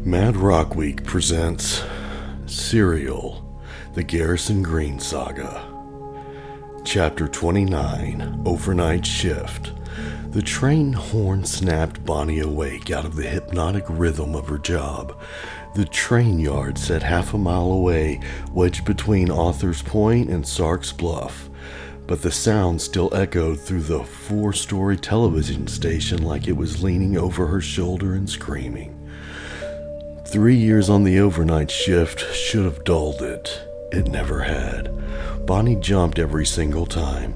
Mad Rockweek presents Serial, the Garrison Green Saga. Chapter 29, Overnight Shift. The train horn snapped Bonnie awake out of the hypnotic rhythm of her job. The train yard sat half a mile away, wedged between Author's Point and Sark's Bluff, but the sound still echoed through the 4-story television station like it was leaning over her shoulder and screaming. 3 years on the overnight shift should have dulled it. It never had. Bonnie jumped every single time.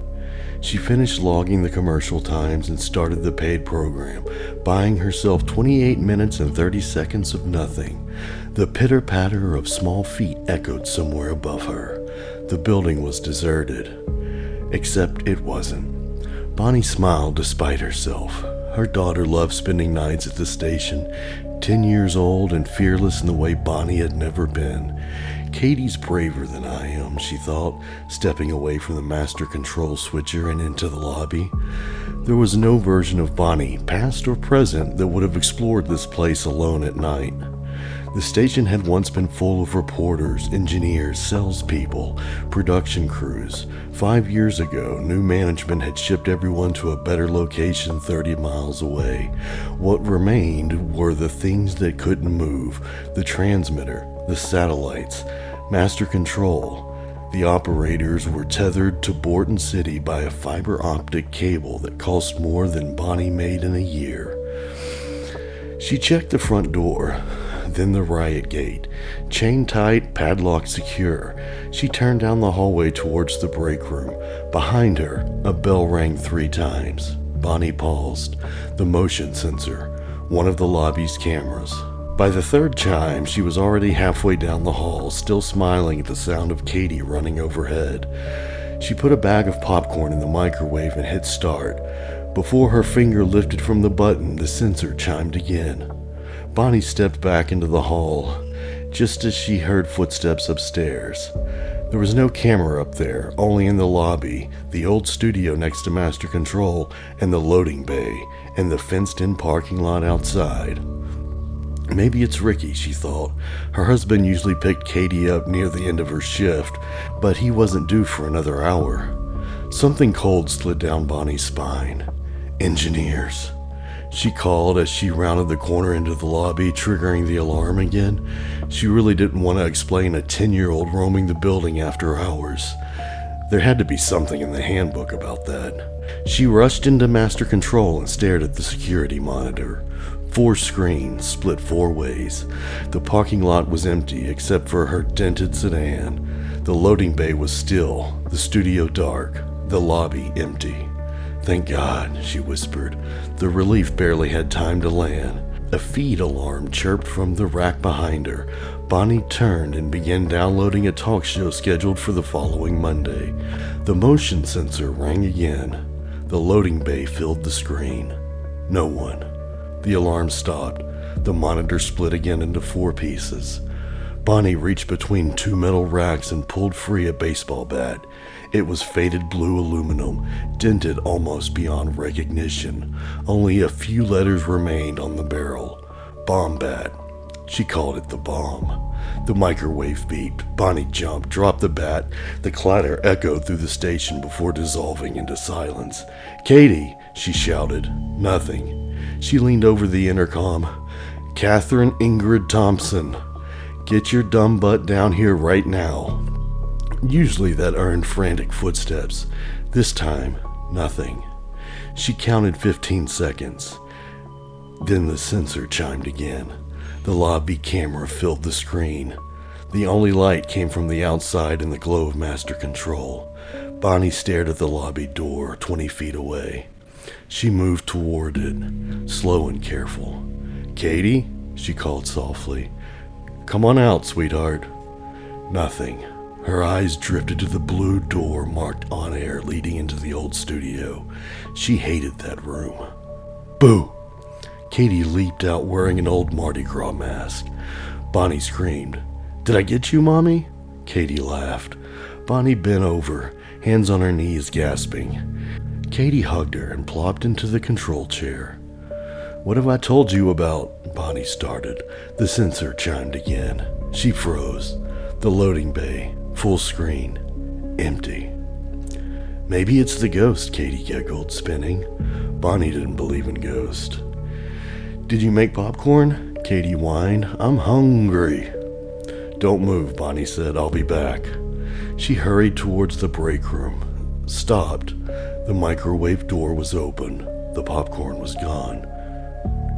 She finished logging the commercial times and started the paid program, buying herself 28 minutes and 30 seconds of nothing. The pitter-patter of small feet echoed somewhere above her. The building was deserted. Except it wasn't. Bonnie smiled despite herself. Her daughter loved spending nights at the station, 10 years old and fearless in the way Bonnie had never been. Katie's braver than I am, she thought, stepping away from the master control switcher and into the lobby. There was no version of Bonnie, past or present, that would have explored this place alone at night. The station had once been full of reporters, engineers, salespeople, production crews. 5 years ago, new management had shipped everyone to a better location 30 miles away. What remained were the things that couldn't move: the transmitter, the satellites, master control. The operators were tethered to Borton City by a fiber optic cable that cost more than Bonnie made in a year. She checked the front door, then the riot gate. Chain tight, padlock secure. She turned down the hallway towards the break room. Behind her, a bell rang 3 times. Bonnie paused. The motion sensor, one of the lobby's cameras. By the 3rd chime, she was already halfway down the hall, still smiling at the sound of Katie running overhead. She put a bag of popcorn in the microwave and hit start. Before her finger lifted from the button, the sensor chimed again. Bonnie stepped back into the hall, just as she heard footsteps upstairs. There was no camera up there, only in the lobby, the old studio next to Master Control, and the loading bay, and the fenced-in parking lot outside. Maybe it's Ricky, she thought. Her husband usually picked Katie up near the end of her shift, but he wasn't due for another hour. Something cold slid down Bonnie's spine. Engineers. She called as she rounded the corner into the lobby, triggering the alarm again. She really didn't want to explain a 10-year-old roaming the building after hours. There had to be something in the handbook about that. She rushed into Master Control and stared at the security monitor. 4 screens, split 4 ways. The parking lot was empty except for her dented sedan. The loading bay was still, the studio dark, the lobby empty. "Thank God," she whispered. The relief barely had time to land. A feed alarm chirped from the rack behind her. Bonnie turned and began downloading a talk show scheduled for the following Monday. The motion sensor rang again. The loading bay filled the screen. No one. The alarm stopped. The monitor split again into 4 pieces. Bonnie reached between 2 metal racks and pulled free a baseball bat. It was faded blue aluminum, dented almost beyond recognition. Only a few letters remained on the barrel. Bomb bat. She called it the bomb. The microwave beeped. Bonnie jumped, dropped the bat. The clatter echoed through the station before dissolving into silence. "Katie!" she shouted. Nothing. She leaned over the intercom. "Catherine Ingrid Thompson. Get your dumb butt down here right now." Usually that earned frantic footsteps. This time, nothing. She counted 15 seconds. Then the sensor chimed again. The lobby camera filled the screen. The only light came from the outside in the glow of Master Control. Bonnie stared at the lobby door 20 feet away. She moved toward it, slow and careful. "Katie?" she called softly. "Come on out, sweetheart." Nothing. Her eyes drifted to the blue door marked on air leading into the old studio. She hated that room. Boo! Katie leaped out wearing an old Mardi Gras mask. Bonnie screamed. "Did I get you, Mommy?" Katie laughed. Bonnie bent over, hands on her knees, gasping. Katie hugged her and plopped into the control chair. "What have I told you about Bonnie started. The sensor chimed again. She froze. The loading bay, full screen, empty. Maybe it's the ghost, Katie giggled, spinning. Bonnie didn't believe in ghosts. Did you make popcorn? Katie whined. I'm hungry. Don't move, Bonnie said. I'll be back. She hurried towards the break room. Stopped. The microwave door was open. The popcorn was gone.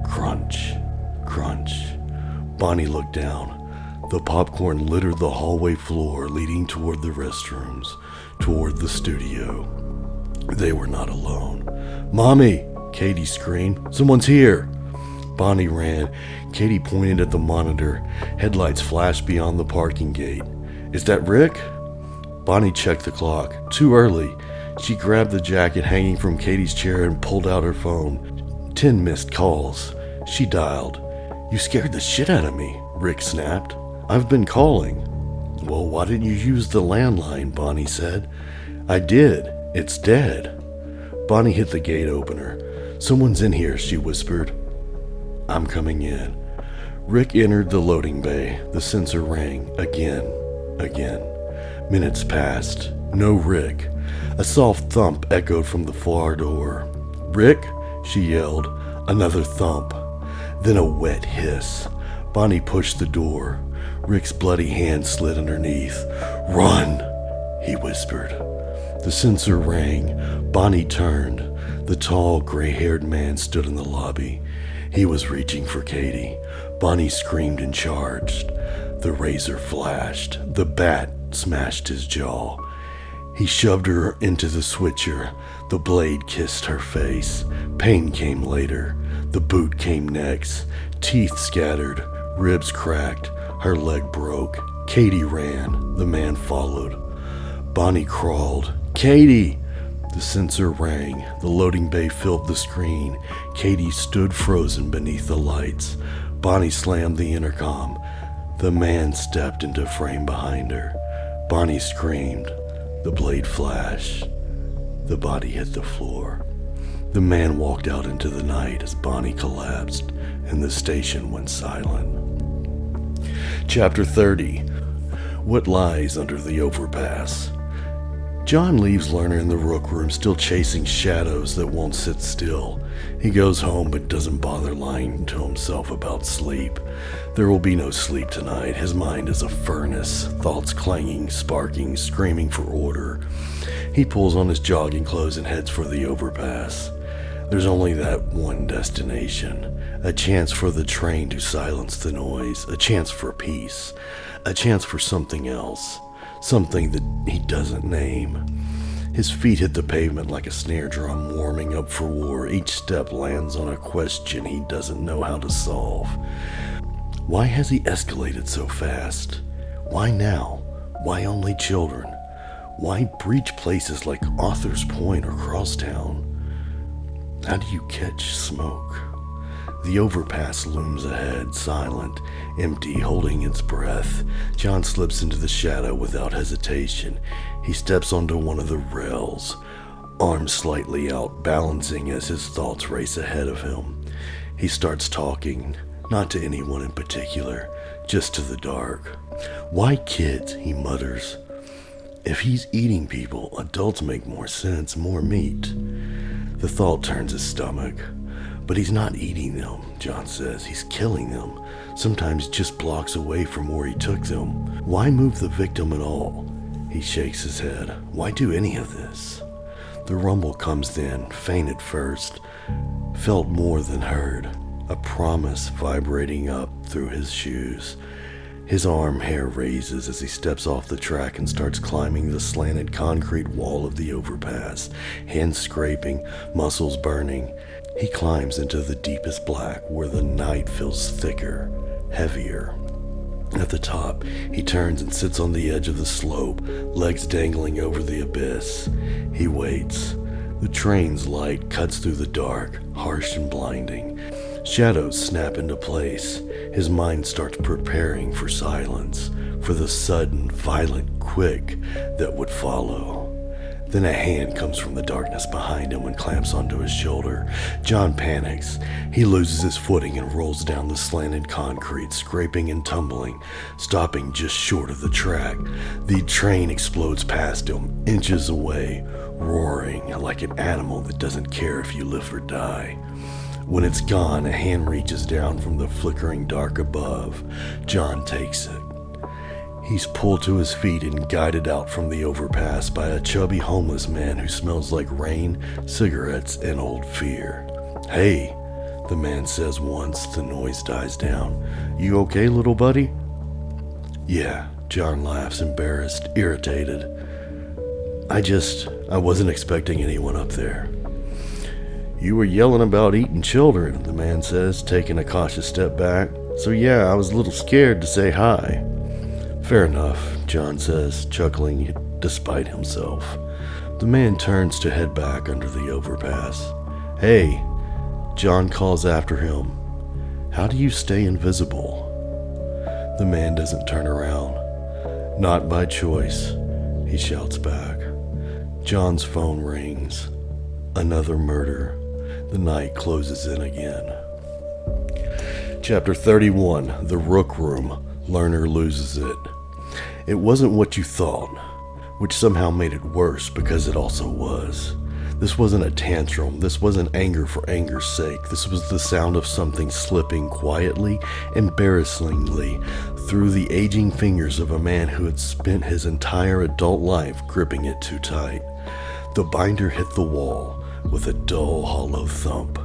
Crunch. Crunch. Bonnie looked down. The popcorn littered the hallway floor leading toward the restrooms, toward the studio. They were not alone. Mommy! Katie screamed. Someone's here! Bonnie ran. Katie pointed at the monitor. Headlights flashed beyond the parking gate. Is that Rick? Bonnie checked the clock. Too early. She grabbed the jacket hanging from Katie's chair and pulled out her phone. 10 missed calls. She dialed. You scared the shit out of me, Rick snapped. I've been calling. Well, why didn't you use the landline, Bonnie said. I did. It's dead. Bonnie hit the gate opener. Someone's in here, she whispered. I'm coming in. Rick entered the loading bay. The sensor rang again. Minutes passed. No Rick. A soft thump echoed from the far door. Rick? She yelled. Another thump. Then a wet hiss. Bonnie pushed the door. Rick's bloody hand slid underneath. Run, he whispered. The sensor rang. Bonnie turned. The tall, gray-haired man stood in the lobby. He was reaching for Katie. Bonnie screamed and charged. The razor flashed. The bat smashed his jaw. He shoved her into the switcher. The blade kissed her face. Pain came later. The boot came next. Teeth scattered. Ribs cracked. Her leg broke. Katie ran. The man followed. Bonnie crawled. Katie! The sensor rang. The loading bay filled the screen. Katie stood frozen beneath the lights. Bonnie slammed the intercom. The man stepped into frame behind her. Bonnie screamed. The blade flashed. The body hit the floor. The man walked out into the night as Bonnie collapsed, and the station went silent. Chapter 30. What lies under the overpass? John leaves Lerner in the Rook room, still chasing shadows that won't sit still. He goes home but doesn't bother lying to himself about sleep. There will be no sleep tonight. His mind is a furnace, thoughts clanging, sparking, screaming for order. He pulls on his jogging clothes and heads for the overpass. There's only that one destination. A chance for the train to silence the noise. A chance for peace. A chance for something else. Something that he doesn't name. His feet hit the pavement like a snare drum warming up for war. Each step lands on a question he doesn't know how to solve. Why has he escalated so fast? Why now? Why only children? Why breach places like Author's Point or Crosstown? How do you catch smoke? The overpass looms ahead, silent, empty, holding its breath. John slips into the shadow without hesitation. He steps onto one of the rails, arms slightly out, balancing as his thoughts race ahead of him. He starts talking, not to anyone in particular, just to the dark. Why kids, he mutters. If he's eating people, adults make more sense, more meat. The thought turns his stomach. But he's not eating them, John says. He's killing them, sometimes just blocks away from where he took them. Why move the victim at all? He shakes his head. Why do any of this? The rumble comes then, faint at first, felt more than heard. A promise vibrating up through his shoes. His arm hair raises as he steps off the track and starts climbing the slanted concrete wall of the overpass, hands scraping, muscles burning. He climbs into the deepest black where the night feels thicker, heavier. At the top, he turns and sits on the edge of the slope, legs dangling over the abyss. He waits. The train's light cuts through the dark, harsh and blinding. Shadows snap into place. His mind starts preparing for silence, for the sudden, violent quick that would follow. Then a hand comes from the darkness behind him and clamps onto his shoulder. John panics. He loses his footing and rolls down the slanted concrete, scraping and tumbling, stopping just short of the track. The train explodes past him, inches away, roaring like an animal that doesn't care if you live or die. When it's gone, a hand reaches down from the flickering dark above. John takes it. He's pulled to his feet and guided out from the overpass by a chubby homeless man who smells like rain, cigarettes, and old fear. "Hey," the man says once the noise dies down. "You okay, little buddy?" "Yeah," John laughs, embarrassed, irritated. I wasn't expecting anyone up there." "You were yelling about eating children," the man says, taking a cautious step back. "So yeah, I was a little scared to say hi." "Fair enough," John says, chuckling despite himself. The man turns to head back under the overpass. "Hey," John calls after him. "How do you stay invisible?" The man doesn't turn around. "Not by choice," he shouts back. John's phone rings. Another murder. The night closes in again. Chapter 31, The Rook Room. Lerner loses it. It wasn't what you thought, which somehow made it worse because it also was. This wasn't a tantrum. This wasn't anger for anger's sake. This was the sound of something slipping quietly, embarrassingly, through the aging fingers of a man who had spent his entire adult life gripping it too tight. The binder hit the wall with a dull, hollow thump.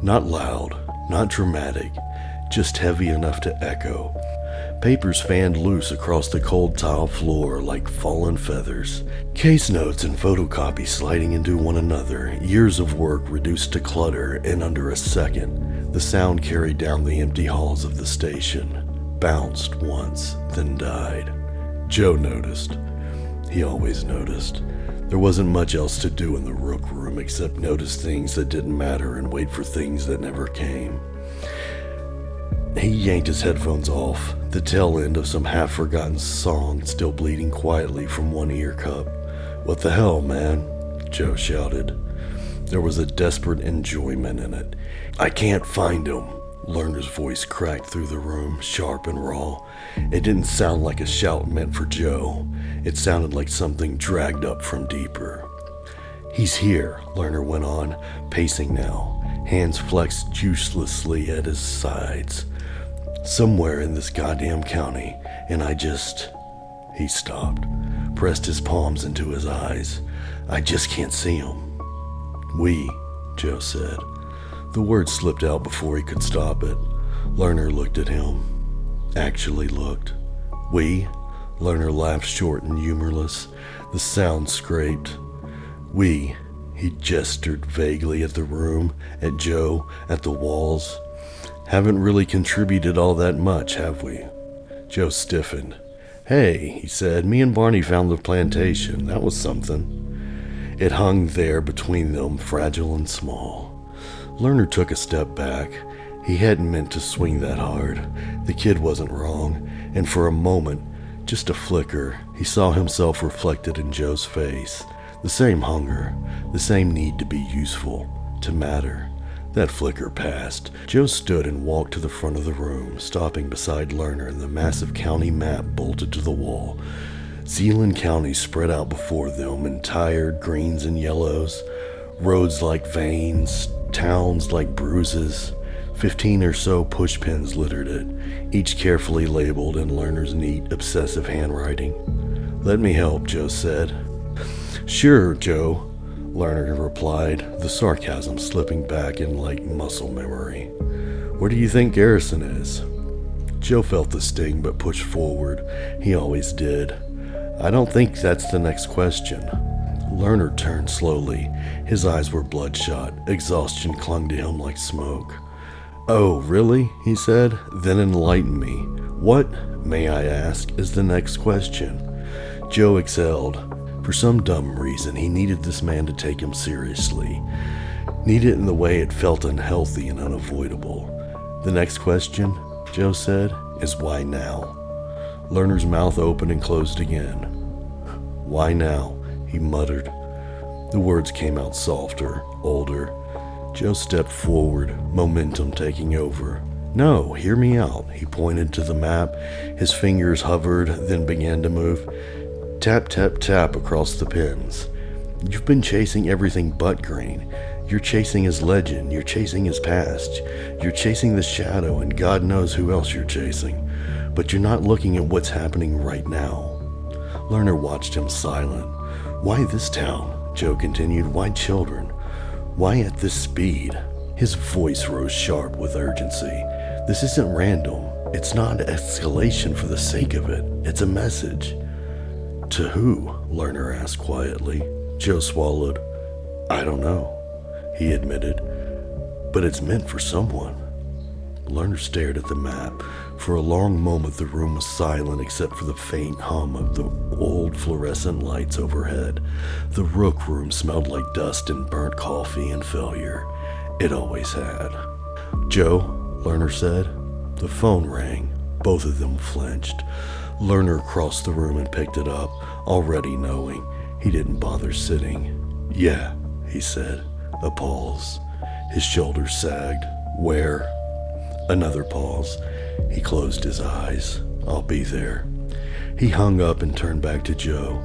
Not loud, not dramatic, just heavy enough to echo. Papers fanned loose across the cold tile floor like fallen feathers. Case notes and photocopies sliding into one another. Years of work reduced to clutter in under a second. The sound carried down the empty halls of the station. Bounced once, then died. Joe noticed. He always noticed. There wasn't much else to do in the Rook Room except notice things that didn't matter and wait for things that never came. He yanked his headphones off, the tail end of some half-forgotten song still bleeding quietly from one ear cup. "What the hell, man?" Joe shouted. There was a desperate enjoyment in it. "I can't find him." Lerner's voice cracked through the room, sharp and raw. It didn't sound like a shout meant for Joe. It sounded like something dragged up from deeper. "He's here," Lerner went on, pacing now, hands flexed uselessly at his sides. "Somewhere in this goddamn county, and He stopped, pressed his palms into his eyes. "I just can't see him." "We," Joe said. The word slipped out before he could stop it. Lerner looked at him. Actually looked. "We?" Lerner laughed short and humorless. The sound scraped. "We," he gestured vaguely at the room, at Joe, at the walls. "Haven't really contributed all that much, have we?" Joe stiffened. "Hey," he said, "me and Barney found the plantation. That was something." It hung there between them, fragile and small. Lerner took a step back. He hadn't meant to swing that hard. The kid wasn't wrong, and for a moment, just a flicker, he saw himself reflected in Joe's face. The same hunger, the same need to be useful, to matter. That flicker passed. Joe stood and walked to the front of the room, stopping beside Lerner and the massive county map bolted to the wall. Zeeland County spread out before them in tired greens and yellows, roads like veins, towns like bruises. 15 or so pushpins littered it, each carefully labeled in Lerner's neat, obsessive handwriting. "Let me help," Joe said. "Sure, Joe," Lerner replied, the sarcasm slipping back in like muscle memory. "Where do you think Garrison is?" Joe felt the sting but pushed forward. He always did. "I don't think that's the next question." Lerner turned slowly. His eyes were bloodshot. Exhaustion clung to him like smoke. "Oh, really?" he said. "Then enlighten me. What, may I ask, is the next question?" Joe exhaled. For some dumb reason, he needed this man to take him seriously. Needed in the way it felt unhealthy and unavoidable. "The next question," Joe said, "is why now?" Lerner's mouth opened and closed again. "Why now?" he muttered. The words came out softer, older. Joe stepped forward, momentum taking over. "No, hear me out." He pointed to the map. His fingers hovered, then began to move. Tap, tap, tap across the pins. "You've been chasing everything but Green. You're chasing his legend. You're chasing his past. You're chasing the shadow, and God knows who else you're chasing. But you're not looking at what's happening right now." Lerner watched him silent. "Why this town?" Joe continued. "Why children? Why at this speed?" His voice rose sharp with urgency. "This isn't random. It's not escalation for the sake of it. It's a message." "To who?" Lerner asked quietly. Joe swallowed. "I don't know," he admitted. "But it's meant for someone." Lerner stared at the map. For a long moment the room was silent except for the faint hum of the old fluorescent lights overhead. The Rook room smelled like dust and burnt coffee and failure. It always had. "Joe," Lerner said. The phone rang. Both of them flinched. Lerner crossed the room and picked it up, already knowing. He didn't bother sitting. "Yeah," he said. A pause. His shoulders sagged. "Where?" Another pause. He closed his eyes. "I'll be there." He hung up and turned back to Joe.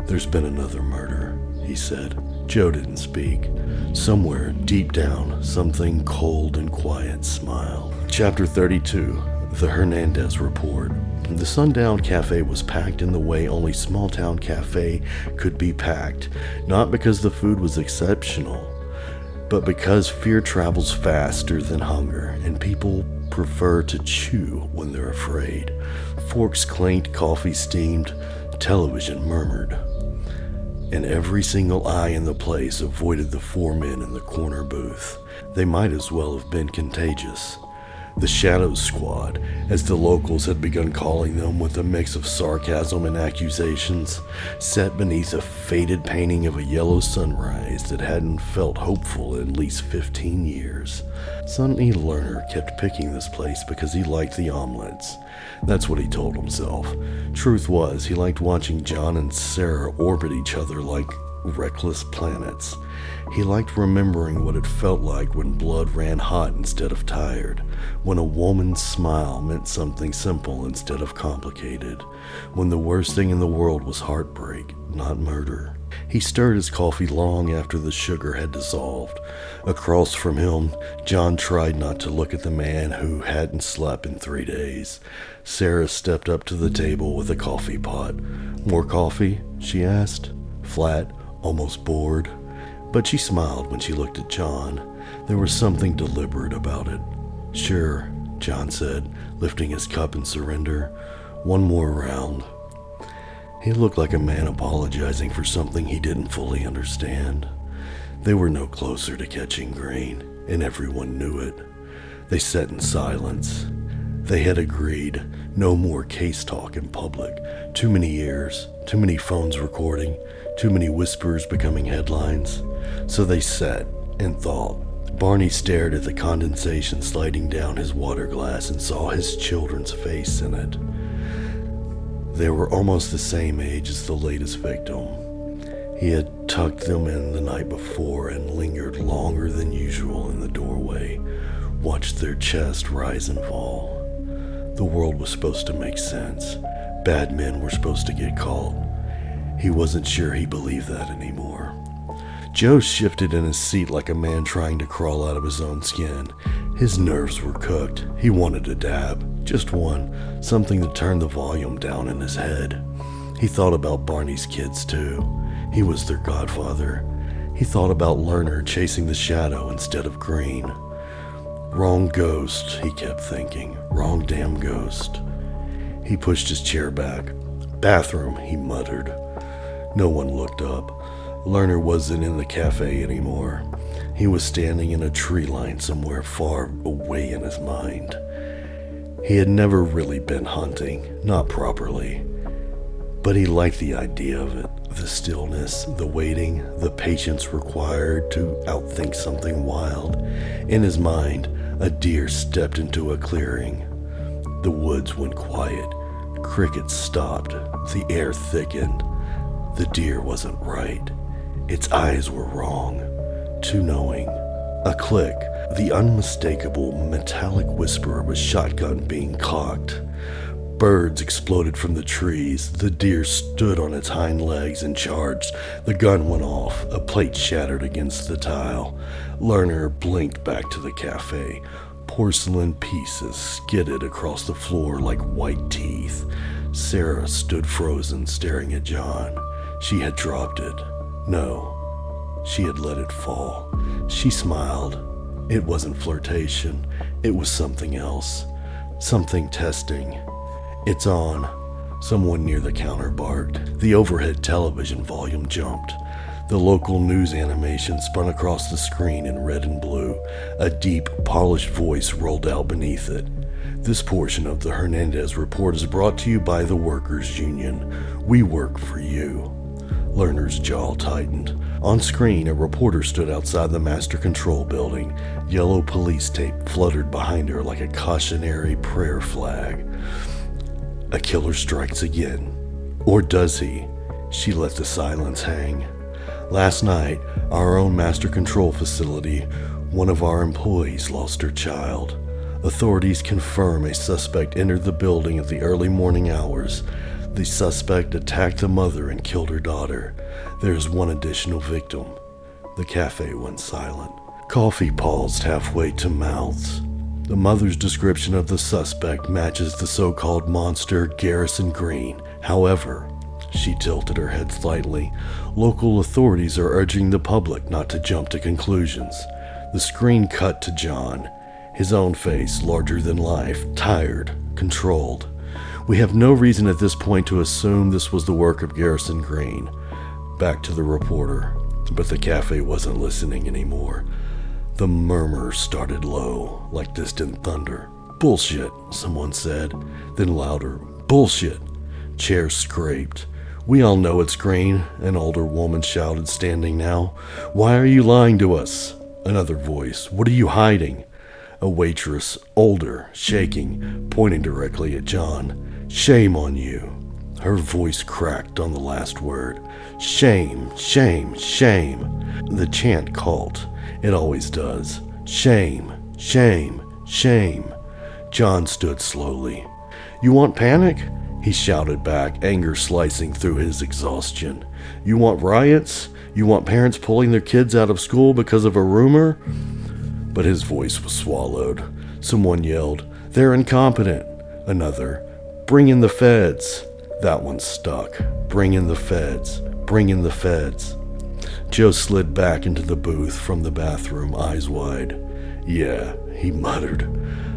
"There's been another murder," he said. Joe didn't speak. Somewhere, deep down, something cold and quiet smiled. Chapter 32. The Hernandez Report. The Sundown Cafe was packed in the way only small-town cafe could be packed, not because the food was exceptional, but because fear travels faster than hunger, and people prefer to chew when they're afraid. Forks clanked, coffee steamed, television murmured, and every single eye in the place avoided the four men in the corner booth. They might as well have been contagious. The Shadow Squad, as the locals had begun calling them with a mix of sarcasm and accusations, sat beneath a faded painting of a yellow sunrise that hadn't felt hopeful in at least 15 years. Sonny Lerner kept picking this place because he liked the omelets. That's what he told himself. Truth was, he liked watching John and Sarah orbit each other like reckless planets. He liked remembering what it felt like when blood ran hot instead of tired, when a woman's smile meant something simple instead of complicated, when the worst thing in the world was heartbreak, not murder. He stirred his coffee long after the sugar had dissolved. Across from him, John tried not to look at the man who hadn't slept in 3 days. Sarah stepped up to the table with a coffee pot. "More coffee?" she asked. Flat, almost bored. But she smiled when she looked at John. There was something deliberate about it. "Sure," John said, lifting his cup in surrender. "One more round." He looked like a man apologizing for something he didn't fully understand. They were no closer to catching Green, and everyone knew it. They sat in silence. They had agreed, no more case talk in public. Too many ears, too many phones recording, too many whispers becoming headlines. So they sat and thought. Barney stared at the condensation sliding down his water glass and saw his children's face in it. They were almost the same age as the latest victim. He had tucked them in the night before and lingered longer than usual in the doorway, watched their chest rise and fall. The world was supposed to make sense. Bad men were supposed to get caught. He wasn't sure he believed that anymore. Joe shifted in his seat like a man trying to crawl out of his own skin. His nerves were cooked. He wanted a dab. Just one. Something to turn the volume down in his head. He thought about Barney's kids too. He was their godfather. He thought about Lerner chasing the shadow instead of Green. Wrong ghost, he kept thinking. Wrong damn ghost. He pushed his chair back. "Bathroom," he muttered. No one looked up. Lerner wasn't in the cafe anymore. He was standing in a tree line somewhere far away in his mind. He had never really been hunting, not properly. But he liked the idea of it. The stillness, the waiting, the patience required to outthink something wild. In his mind, a deer stepped into a clearing. The woods went quiet. Crickets stopped. The air thickened. The deer wasn't right. Its eyes were wrong, too knowing. A click, the unmistakable metallic whisper of a shotgun being cocked. Birds exploded from the trees. The deer stood on its hind legs and charged. The gun went off. A plate shattered against the tile. Lerner blinked back to the cafe. Porcelain pieces skidded across the floor like white teeth. Sarah stood frozen, staring at John. She had dropped it. No, she had let it fall. She smiled. It wasn't flirtation. It was something else. Something testing. "It's on," someone near the counter barked. The overhead television volume jumped. The local news animation spun across the screen in red and blue. A deep, polished voice rolled out beneath it. "This portion of the Hernandez report is brought to you by the Workers' Union. We work for you." Lerner's jaw tightened. On screen, a reporter stood outside the Master Control Building. Yellow police tape fluttered behind her like a cautionary prayer flag. A killer strikes again. Or does he? She let the silence hang. "Last night, our own Master Control facility, one of our employees lost her child. Authorities confirm a suspect entered the building at the early morning hours. The suspect attacked the mother and killed her daughter. There's one additional victim." The cafe went silent. Coffee paused halfway to mouths. The mother's description of the suspect matches the so-called monster Garrison Green. However, she tilted her head slightly, local authorities are urging the public not to jump to conclusions. The screen cut to John, his own face larger than life, tired, controlled. "We have no reason at this point to assume this was the work of Garrison Green." Back to the reporter, but the cafe wasn't listening anymore. The murmur started low, like distant thunder. "Bullshit," someone said, then louder, "Bullshit." Chairs scraped. "We all know it's Green," an older woman shouted, standing now. "Why are you lying to us?" Another voice, "What are you hiding?" A waitress, older, shaking, pointing directly at John. "Shame on you." Her voice cracked on the last word. "Shame, shame, shame." The chant caught. It always does. "Shame, shame, shame." John stood slowly. "You want panic?" he shouted back, anger slicing through his exhaustion. "You want riots? You want parents pulling their kids out of school because of a rumor?" But his voice was swallowed. Someone yelled, "They're incompetent." Another, "Bring in the feds." That one stuck. "Bring in the feds. Bring in the feds." Joe slid back into the booth from the bathroom, eyes wide. "Yeah," he muttered.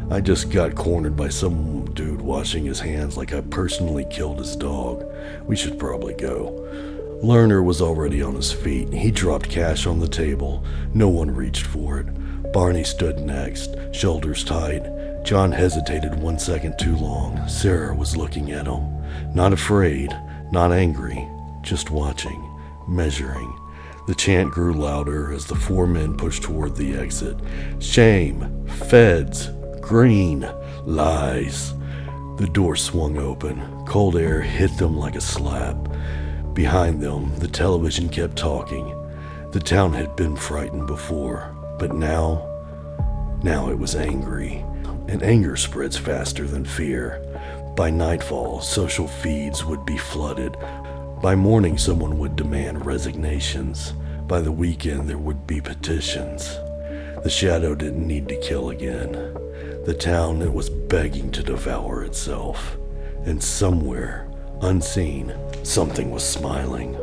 "I just got cornered by some dude washing his hands like I personally killed his dog. We should probably go." Lerner was already on his feet. He dropped cash on the table. No one reached for it. Barney stood next, shoulders tight. John hesitated 1 second too long. Sarah was looking at him. Not afraid, not angry, just watching, measuring. The chant grew louder as the 4 men pushed toward the exit. "Shame, feds, Green, lies." The door swung open. Cold air hit them like a slap. Behind them, the television kept talking. The town had been frightened before, but now it was angry. And anger spreads faster than fear. By nightfall, social feeds would be flooded. By morning, someone would demand resignations. By the weekend, there would be petitions. The shadow didn't need to kill again. The town, it was begging to devour itself. And somewhere, unseen, something was smiling.